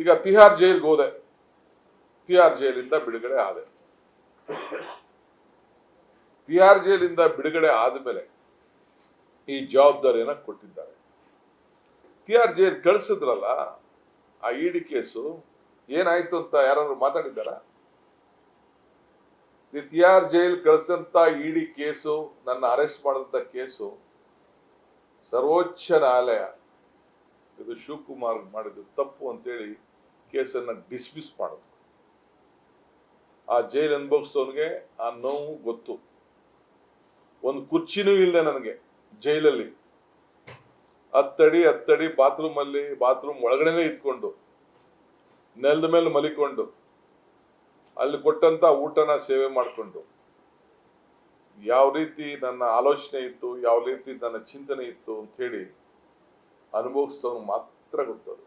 ಈಗ ತಿಹಾರ್ ಜೈಲ್ಗೆ ಹೋದೆ, ತಿಹಾರ್ ಜೈಲಿಂದ ಬಿಡುಗಡೆ ಆದೆ. ತಿಹಾರ್ ಜೈಲಿಂದ ಬಿಡುಗಡೆ ಆದ್ಮೇಲೆ ಈ ಜವಾಬ್ದಾರಿಯನ್ನ ಕೊಟ್ಟಿದ್ದಾರೆ. ತಿಹಾರ್ ಜೈಲ್ ಕಳಿಸಿದ್ರಲ್ಲ, ಆ ಇಡಿ ಕೇಸು ಏನಾಯ್ತು ಅಂತ ಯಾರಾದ್ರೂ ಮಾತಾಡಿದ್ದಾರ? ತಿಹಾರ್ ಜೈಲ್ ಕಳಿಸಂತ ಇಡಿ ಕೇಸು, ನನ್ನ ಅರೆಸ್ಟ್ ಮಾಡಿದಂತ ಕೇಸು ಸರ್ವೋಚ್ಚ ನ್ಯಾಯಾಲಯ ಇದು ಶಿವಕುಮಾರ್ ಮಾಡಿದ್ದು ತಪ್ಪು ಅಂತೇಳಿ ಕೇಸನ್ನ ಡಿಸ್ಮಿಸ್ ಮಾಡೋದು. ಆ ಜೈಲ್ ಅನುಭವಿಸೋನ್ಗೆ ಆ ನೋವು ಗೊತ್ತು. ಒಂದು ಕುರ್ಚಿನೂ ಇಲ್ಲದೆ ನನಗೆ ಜೈಲಲ್ಲಿ ಹತ್ತಡಿ ಬಾತ್ರೂಮ್ ಒಳಗಡೆನೆ ಇತ್ಕೊಂಡು ನೆಲದ ಮೇಲೆ ಮಲಿಕೊಂಡು ಅಲ್ಲಿ ಕೊಟ್ಟಂತ ಊಟನ ಸೇವೆ ಮಾಡಿಕೊಂಡು ಯಾವ ರೀತಿ ನನ್ನ ಆಲೋಚನೆ ಇತ್ತು, ಯಾವ ರೀತಿ ನನ್ನ ಚಿಂತನೆ ಇತ್ತು ಅಂತ ಹೇಳಿ ಅನುಭವಿಸೋನು ಮಾತ್ರ ಗೊತ್ತದು.